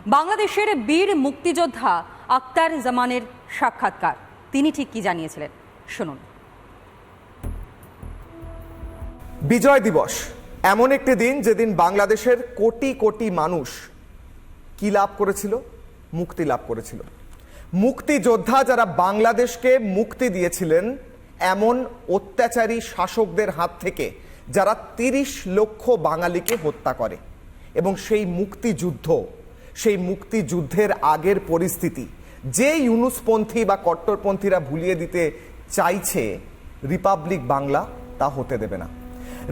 বাংলাদেশের বীর মুক্তিযোদ্ধা আক্তার জামানের সাক্ষাৎকার, তিনি ঠিক কি জানিয়েছিলেন শুনুন। বিজয় দিবস এমন একটি দিন যেদিন বাংলাদেশের কোটি কোটি মানুষ কি লাভ করেছিল? মুক্তি লাভ করেছিল। মুক্তিযোদ্ধা যারা বাংলাদেশকে মুক্তি দিয়েছিলেন এমন অত্যাচারী শাসকদের হাত থেকে, যারা ৩০ লক্ষ বাঙালিকে হত্যা করে। এবং সেই মুক্তিযুদ্ধের আগের পরিস্থিতি যে ইউনুসপন্থী বা কট্টরপন্থীরা ভুলিয়ে দিতে চাইছে, রিপাবলিক বাংলা তা হতে দেবে না।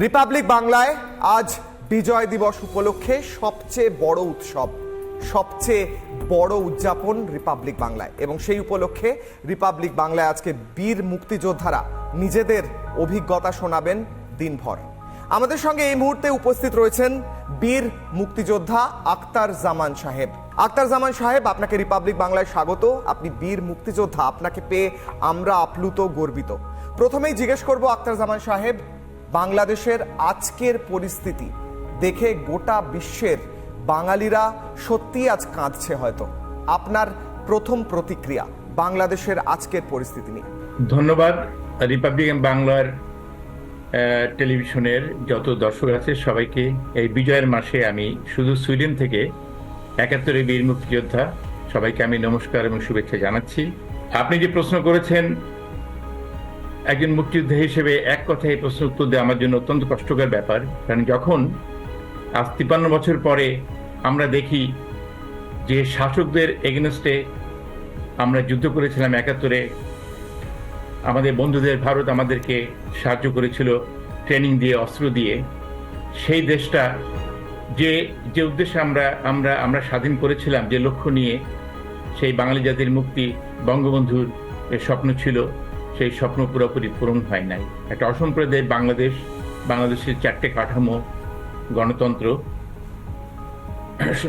রিপাবলিক বাংলায় আজ বিজয় দিবস উপলক্ষে সবচেয়ে বড় উৎসব, সবচেয়ে বড় উদযাপন রিপাবলিক বাংলায়। এবং সেই উপলক্ষে রিপাবলিক বাংলায় আজকে বীর মুক্তিযোদ্ধারা নিজেদের অভিজ্ঞতা শোনাবেন দিনভর। আমাদের সঙ্গে এই মুহূর্তে উপস্থিত রয়েছেন বীর মুক্তিযোদ্ধা আক্তার জামান সাহেব। আক্তার জামান সাহেব, আপনাকে রিপাবলিক বাংলায় স্বাগত। আপনি বীর মুক্তিযোদ্ধা, আপনাকে পেয়ে আমরা আপ্লুত, গর্বিত। প্রথমেই জিজ্ঞেস করব আক্তার জামান সাহেব, বাংলাদেশের আজকের পরিস্থিতি দেখে গোটা বিশ্বের বাঙালিরা সত্যি আজ কাঁদছে হয়তো। আপনার প্রথম প্রতিক্রিয়া বাংলাদেশের আজকের পরিস্থিতি নিয়ে। ধন্যবাদ। রিপাবলিক বাংলার টেলিভিশনের যত দর্শক আছে সবাইকে এই বিজয়ের মাসে আমি শুধু সুইডেন থেকে ৭১ বীর মুক্তিযোদ্ধা সবাইকে আমি নমস্কার এবং শুভেচ্ছা জানাচ্ছি। আপনি যে প্রশ্ন করেছেন, একজন মুক্তিযোদ্ধা হিসেবে এক কথায় এই প্রশ্ন উত্তর দেওয়া আমার জন্য অত্যন্ত কষ্টকর ব্যাপার। কারণ যখন আজ ৫৩ বছর পরে আমরা দেখি যে শাসকদের এগেনস্টে আমরা যুদ্ধ করেছিলাম ৭১, আমাদের বন্ধুদের ভারত আমাদেরকে সাহায্য করেছিল ট্রেনিং দিয়ে, অস্ত্র দিয়ে। সেই দেশটা যে উদ্দেশ্যে আমরা স্বাধীন করেছিলাম, যে লক্ষ্য নিয়ে, সেই বাঙালি জাতির মুক্তি, বঙ্গবন্ধুর স্বপ্ন ছিল, সেই স্বপ্ন পুরোপুরি পূরণ হয় নাই। একটা অসাম্প্রদায়িক বাংলাদেশের ৪টে কাঠামো, গণতন্ত্র,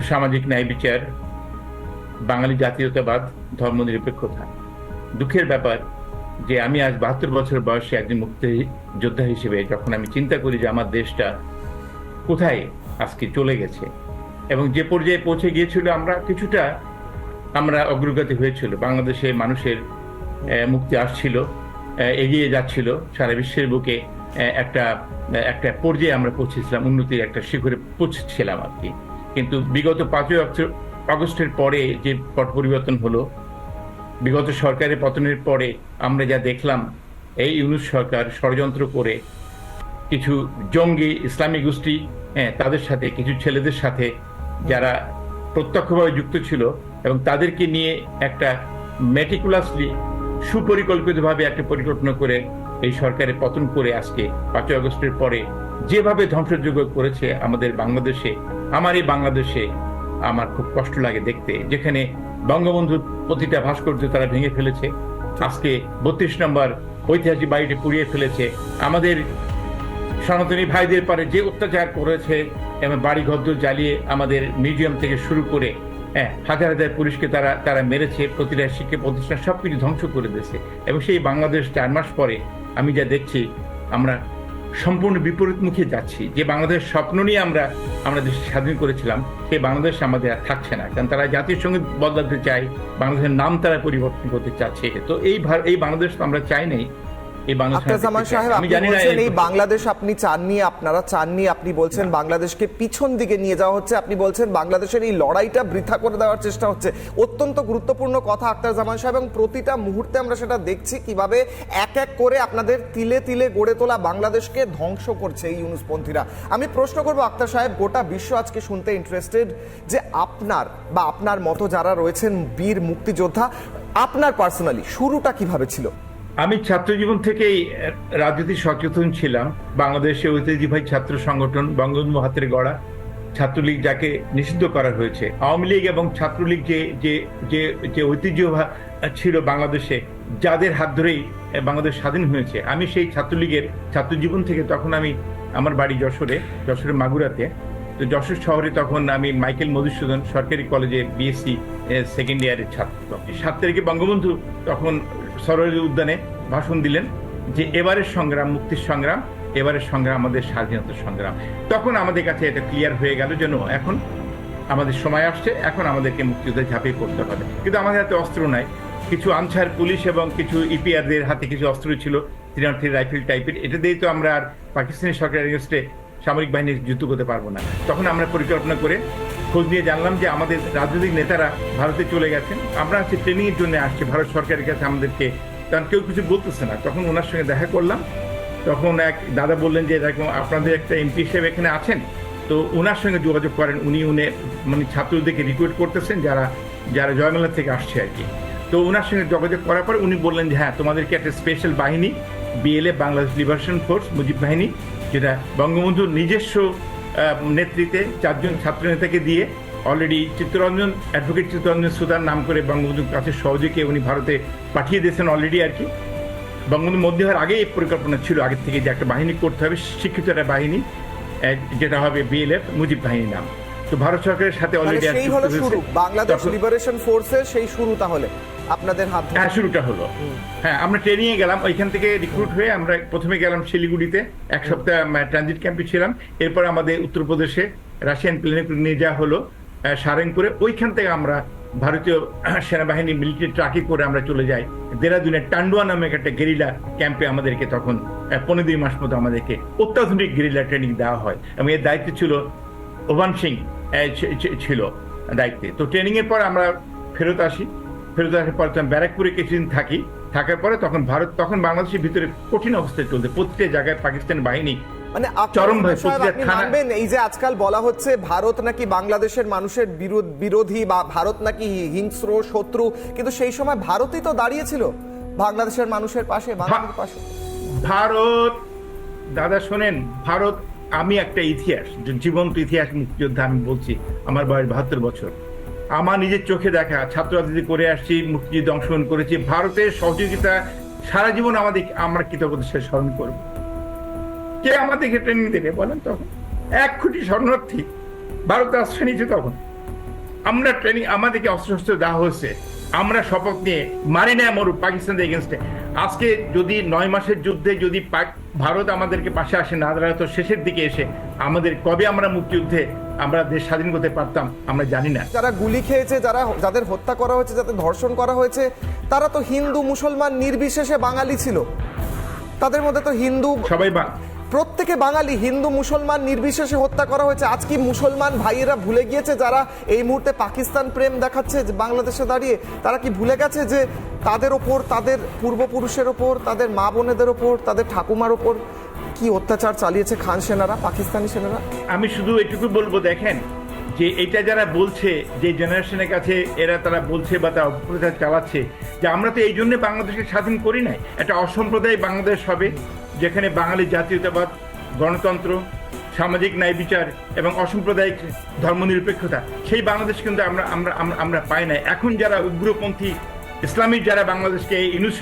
সামাজিক ন্যায় বিচার, বাঙালি জাতীয়তাবাদ, ধর্মনিরপেক্ষতা। দুঃখের ব্যাপার যে আমি আজ ৭২ বছর বয়সে একজন মুক্তিযোদ্ধা হিসেবে যখন আমি চিন্তা করি যে আমার দেশটা কোথায় আজকে চলে গেছে এবং যে পর্যায়ে পৌঁছে গিয়েছিল, আমরা অগ্রগতি হয়েছিল, বাংলাদেশে মানুষের মুক্তি আসছিল, এগিয়ে যাচ্ছিল, সারা বিশ্বের বুকে একটা পর্যায়ে আমরা পৌঁছেছিলাম, উন্নতির একটা শিখরে পৌঁছেছিলাম আর কি। কিন্তু বিগত ৫ই আগস্টের পরে যে পট পরিবর্তন হলো, বিগত সরকারের পতনের পরে আমরা যা দেখলাম, এই ইউনূস সরকার ষড়যন্ত্র করে কিছু জঙ্গি ইসলামী গোষ্ঠী, তাদের সাথে, কিছু ছেলেদের সাথে যারা প্রত্যক্ষভাবে যুক্ত ছিল, এবং তাদেরকে নিয়ে একটা মেটিকুলাসলি সুপরিকল্পিতভাবে একটা পরিকল্পনা করে এই সরকারের পতন করে আজকে ৫ই আগস্টের পরে যেভাবে ধ্বংসযজ্ঞ করেছে আমাদের বাংলাদেশে, আমার খুব কষ্ট লাগে দেখতে। যেখানে বঙ্গবন্ধুর প্রতিটা ভাস্কর্য তারা ভেঙে ফেলেছে, আজকে ৩২ নম্বর ঐতিহাসিক বাড়িটি পুড়িয়ে ফেলেছে, আমাদের সনাতনী ভাইদের পরে যে অত্যাচার করেছে এবং বাড়ি ঘর জ্বালিয়ে আমাদের মিউজিয়াম থেকে শুরু করে হাজার হাজার পুলিশকে তারা মেরেছে, প্রতিটা শিক্ষা প্রতিষ্ঠান সবকিছু ধ্বংস করে দিয়েছে। এবং সেই বাংলাদেশ ৪ মাস পরে আমি যা দেখছি, আমরা সম্পূর্ণ বিপরীতমুখী যাচ্ছি। যে বাংলাদেশ স্বপ্ন নিয়ে আমরা দেশ স্বাধীন করেছিলাম, সেই বাংলাদেশ আমাদের আর থাকছে না। কারণ তারা জাতীয় সঙ্গীত বদলাতে চায়, বাংলাদেশের নাম তারা পরিবর্তন করতে চাচ্ছে। তো এই বাংলাদেশ তো আমরা চাই নাই। বাংলাদেশ আপনি চাননি, আপনারা চাননি। আপনি বলছেন বাংলাদেশকে পিছন দিকে নিয়ে যাওয়া হচ্ছে, আপনি বলছেন বাংলাদেশের এই লড়াইটা বৃথা করে দেওয়ার চেষ্টা হচ্ছে। অত্যন্ত গুরুত্বপূর্ণ কথা আক্তার জামান সাহেব, এবং প্রতিটা মুহূর্তে আমরা সেটা দেখছি কিভাবে এক এক করে আপনাদের তিলে তিলে গড়ে তোলা বাংলাদেশকে ধ্বংস করছে এই ইউনুসপন্থীরা। আমি প্রশ্ন করবো আক্তার সাহেব, গোটা বিশ্ব আজকে শুনতে ইন্টারেস্টেড যে আপনার মতো যারা রয়েছেন বীর মুক্তিযোদ্ধা, আপনার পার্সোনালি শুরুটা কিভাবে ছিল? আমি ছাত্র জীবন থেকেই রাজনীতি সচেতন ছিলাম। বাংলাদেশে ঐতিহ্যবাহী ছাত্র সংগঠন বঙ্গবন্ধু হাতের গড়া ছাত্রলীগ, যাকে নিষিদ্ধ করা হয়েছে, আওয়ামী লীগ এবং ছাত্রলীগ যে ঐতিহ্য ছিল বাংলাদেশে, যাদের হাত ধরেই বাংলাদেশ স্বাধীন হয়েছে, আমি সেই ছাত্রলীগের ছাত্র জীবন থেকে, তখন আমার বাড়ি যশোরের মাগুরাতে। তো যশোর শহরে তখন আমি মাইকেল মধুসূদন সরকারি কলেজে বিএসসি সেকেন্ড ইয়ারের ছাত্র। ৭ তারিখে বঙ্গবন্ধু তখন সরোয়ারী উদ্যানে ভাষণ দিলেন যে এবারের সংগ্রাম মুক্তির সংগ্রাম, এবারের সংগ্রাম আমাদের স্বাধীনতার সংগ্রাম। তখন আমাদের কাছে এটা ক্লিয়ার হয়ে গেল যেন এখন আমাদের সময় আসছে, এখন আমাদেরকে মুক্তিযুদ্ধে ঝাঁপিয়ে পড়তে হবে। কিন্তু আমাদের হাতে অস্ত্র নাই। কিছু আনসার পুলিশ এবং কিছু ইপিআরদের হাতে কিছু অস্ত্র ছিল, 303 রাইফেল টাইপের। এটা দিয়েই তো আমরা আর পাকিস্তানি সরকারের এগেইনস্টে সামরিক বাহিনী যুদ্ধ করতে পারবো না। তখন আমরা পরিকল্পনা করে খোঁজ নিয়ে জানলাম যে আমাদের রাজনৈতিক নেতারা ভারতে চলে গেছেন, আমরা হচ্ছে ট্রেনিং এর জন্য আসছি ভারত সরকারের কাছে আমাদেরকে, কারণ কেউ কিছু বলতেছে না। তখন ওনার সঙ্গে দেখা করলাম, তখন এক দাদা বললেন যে এরকম আপনাদের একটা এমপি সাহেব এখানে আছেন, তো ওনার সঙ্গে যোগাযোগ করেন। উনি মানে ছাত্রদেরকে রিক্রুট করতেছেন যারা যারা জয়মেলা থেকে আসছে আর কি। তো ওনার সঙ্গে যোগাযোগ করার পরে উনি বললেন যে হ্যাঁ, তোমাদেরকে একটা স্পেশাল বাহিনী BLA, Bangladesh liberation force, Mujib বাহিনী, যেটা বঙ্গবন্ধুর নিজস্ব নেতৃত্বে 4 জন ছাত্র নেতাকে দিয়ে অলরেডি অ্যাডভোকেট চিত্তরঞ্জন সুতার নাম করে বঙ্গবন্ধুর কাছে সহযোগী উনি ভারতে পাঠিয়ে দিয়েছেন অলরেডি আর কি। বঙ্গবন্ধু মধ্যে হওয়ার আগে এই পরিকল্পনা ছিল আগের থেকে যে একটা বাহিনী করতে হবে, শিক্ষিত একটা বাহিনী, যেটা হবে বিএলএফ, মুজিব বাহিনী নাম। তো ভারত সরকারের সাথে অলরেডি সেই হলো শুরু, বাংলাদেশ লিবারেশন ফোর্সের সেই শুরু তাহলে আপনাদের হাত ধরে। হ্যাঁ, শুরুটা হলো। হ্যাঁ, আমরা ট্রেনিং এ গেলাম, ওইখান থেকে রিক্রুট হয়ে আমরা প্রথমে গেলাম শিলিগুড়িতে, 1 সপ্তাহ ট্রানজিট ক্যাম্পে ছিলাম। এরপর আমাদের উত্তরপ্রদেশে রাশিয়ান প্লেনে নিয়ে যাওয়া হলো সারেংপুরে। ওইখান থেকে আমরা ভারতীয় সেনাবাহিনী মিলিটারি ট্রাকে করে আমরা চলে যাই দেরাদুনের টান্ডুয়া নামে একটা গেরিলা ক্যাম্পে। আমাদেরকে তখন 15 মাস মতো আমাদেরকে অত্যাধুনিক গেরিলা ট্রেনিং দেওয়া হয় এবং এর দায়িত্ব ছিল ওভান সিং ছিল দায়িত্বে। তো ট্রেনিং এর পর আমরা ফেরত আসার পর ব্যারাকপুরে কিছুদিন থাকার পরে তখন বাংলাদেশের ভিতরে কঠিন অবস্থায় চলছে, প্রত্যেক জায়গায় পাকিস্তানি বাহিনী মানে মানবেন এই যে আজকাল বলা হচ্ছে ভারত নাকি বাংলাদেশের মানুষের বিরোধী বা ভারত নাকি হিংস্র শত্রু, কিন্তু সেই সময় ভারতই তো দাঁড়িয়েছিল বাংলাদেশের মানুষের পাশে, বাংলাদেশের পাশে। ভারত, দাদা শোনেন, ভারত, আমি একটা ইতিহাস, জীবন্ত ইতিহাস মুক্তিযোদ্ধা, আমি বলছি আমার বয়স 72 বছর, আমার নিজের চোখে দেখা, ছাত্র রাজনীতি করে আসছি, মুক্তিযুদ্ধে অংশগ্রহণ করেছি। ভারতের সহযোগিতা সারা জীবন আমরা কৃতজ্ঞতার সাথে স্মরণ করব। কে আমাদেরকে ট্রেনিং দেবে বলেন? তখন 1 কোটি শরণার্থী ভারতে আশ্রয় নিয়েছে, তখন আমরা ট্রেনিং, আমাদেরকে অস্ত্র দেওয়া হয়েছে, আমরা শপথ নিয়ে মারি না মরু পাকিস্তানের এগেনস্টে। আজকে যদি 9 মাসের যুদ্ধে যদি ভারত আমাদেরকে পাশে আসে না দাঁড়াতো, শেষের দিকে এসে আমাদের কবে আমরা মুক্তিযুদ্ধে আমরা দেশ স্বাধীন করতে পারতাম আমরা জানি না। যারা গুলি খেয়েছে, যাদের হত্যা করা হয়েছে, যাদের ধর্ষণ করা হয়েছে, তারা তো হিন্দু মুসলমান নির্বিশেষে বাঙালি ছিল। তাদের মধ্যে তো হিন্দু সবাই প্রত্যেকে বাঙালি, হিন্দু মুসলমান নির্বিশেষে হত্যা করা হয়েছে। আজ কি মুসলমান ভাইয়েরা ভুলে গিয়েছে, যারা এই মুহূর্তে পাকিস্তান প্রেম দেখাচ্ছে বাংলাদেশে দাঁড়িয়ে, তারা কি ভুলে গেছে যে তাদের ওপর, তাদের পূর্বপুরুষের ওপর, তাদের মা বোনেদের ওপর, তাদের ঠাকুমার ওপর কি অত্যাচার চালিয়েছে খান সেনারা, পাকিস্তানি সেনারা? আমি শুধু এটুকু বলবো, দেখেন যে এটা যারা বলছে, যে জেনারেশনের কাছে তারা বলছে বা তারা অপপ্রচার চালাচ্ছে যে আমরা তো এই জন্য বাংলাদেশকে স্বাধীন করি নাই, একটা অসাম্প্রদায়িক বাংলাদেশ হবে যেখানে বাঙালি জাতীয়তাবাদ, গণতন্ত্র, সামাজিক ন্যায় বিচার এবং অসাম্প্রদায়িক ধর্মনিরপেক্ষতা, সেই বাংলাদেশ কিন্তু আমরা পাই নাই। এখন যারা উগ্রপন্থী ইসলামিক যারা বাংলাদেশকে ইউনূস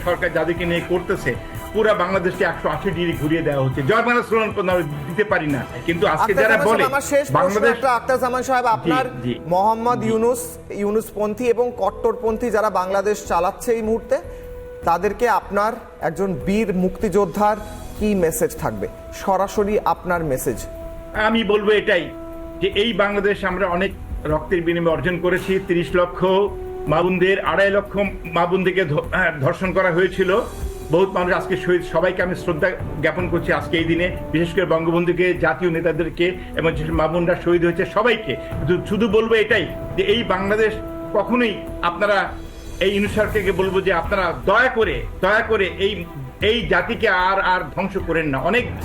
সরকার যাদেরকে নিয়ে করতেছে, পুরা বাংলাদেশকে 180 ডিগ্রি ঘুরিয়ে দেওয়া হচ্ছে। জয় বাংলা স্লোগান দিতে পারি না, কিন্তু আজকে যারা বলে বাংলাদেশ, আখতার জামান সাহেব, আপনার মোহাম্মদ ইউনূসপন্থী এবং কট্টরপন্থী যারা বাংলাদেশ চালাচ্ছে এই মুহূর্তে, তাদেরকে আপনার একজন বীর মুক্তিযোদ্ধার কি মেসেজ থাকবে? সরাসরি আপনার মেসেজ। আমি বলবো এটাই যে এই বাংলাদেশ আমরা অনেক রক্তের বিনিময়ে অর্জন করেছি। 30 লক্ষ মা বোনদের, 2.5 লক্ষ মা বোনদেরকে ধর্ষণ করা হয়েছিল। বহুত মানুষ আজকে শহীদ, সবাইকে আমি শ্রদ্ধা জ্ঞাপন করছি আজকে এই দিনে, বিশেষ করে বঙ্গবন্ধুকে, জাতীয় নেতাদেরকে এবং যেসব মা বোনরা শহীদ হয়েছে সবাইকে। শুধু বলবো এটাই যে এই বাংলাদেশ কখনোই আপনারা, এই ইউনূস সরকারকে বলবো যে আপনারা দয়া করে এই জাতিকে আর ধ্বংস করেন না।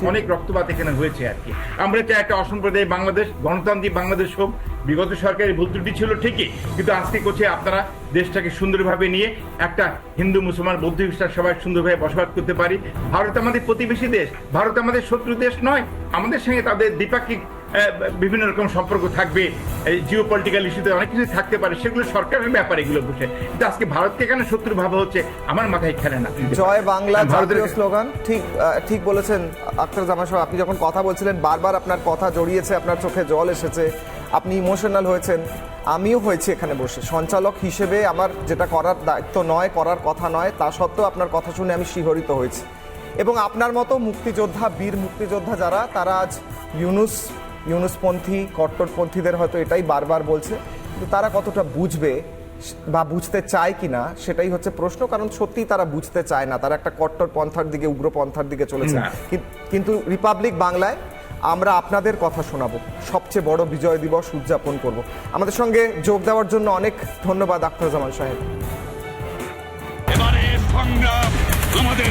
অনেক রক্তপাত এখানে হয়েছে আর কি। আমরা চাই একটা অসাম্প্রদায়িক বাংলাদেশ, গণতান্ত্রিক বাংলাদেশ হোক। বিগত সরকারের ভুল ত্রুটি ছিল ঠিকই, কিন্তু আজকে করছে আপনারা দেশটাকে সুন্দরভাবে নিয়ে একটা হিন্দু মুসলমান বৌদ্ধ খ্রিস্টান সবাই সুন্দরভাবে বসবাস করতে পারি। ভারত আমাদের প্রতিবেশী দেশ, ভারত আমাদের শত্রু দেশ নয়। আমাদের সঙ্গে তাদের দ্বিপাক্ষিক বিভিন্ন রকম সম্পর্ক থাকবে, জিও পলিটিক্যাল ইস্যুতে অনেক কিছু থাকতে পারে, সেগুলো সরকারের ব্যাপার, এগুলো বুঝে। কিন্তু আজকে ভারতকে কেন শত্রু ভাবা হচ্ছে আমার মাথায় খেলে না। জয় বাংলা জাতীয় স্লোগান, ঠিক বলেছেন আখতার জামান সাহেব। আপনি যখন কথা বলছিলেন বারবার আপনার কথা জড়িয়েছে, আপনার চোখে জল এসেছে, আপনি ইমোশনাল হয়েছেন, আমিও হয়েছি এখানে বসে। সঞ্চালক হিসেবে আমার যেটা করার দায়িত্ব নয়, করার কথা নয়, তা সত্ত্বেও আপনার কথা শুনে আমি শিহরিত হয়েছি। এবং আপনার মতো মুক্তিযোদ্ধা, বীর মুক্তিযোদ্ধা যারা, তারা আজ ইউনূস ইউনুসপন্থী কট্টরপন্থীদের হয়তো এটাই বারবার বলছে, কিন্তু তারা কতটা বুঝবে বা বুঝতে চায় কিনা সেটাই হচ্ছে প্রশ্ন। কারণ সত্যি তারা বুঝতে চায় না, তারা একটা কট্টরপন্থার দিকে, উগ্রপন্থার দিকে চলেছে। না। কিন্তু রিপাবলিক বাংলায় আমরা আপনাদের কথা শোনাবো, সবচেয়ে বড় বিজয় দিবস উদযাপন করব। আমাদের সঙ্গে যোগ দেওয়ার জন্য অনেক ধন্যবাদ আখতারুজ্জামান সাহেব। এবারে সংগ্রাম আমাদের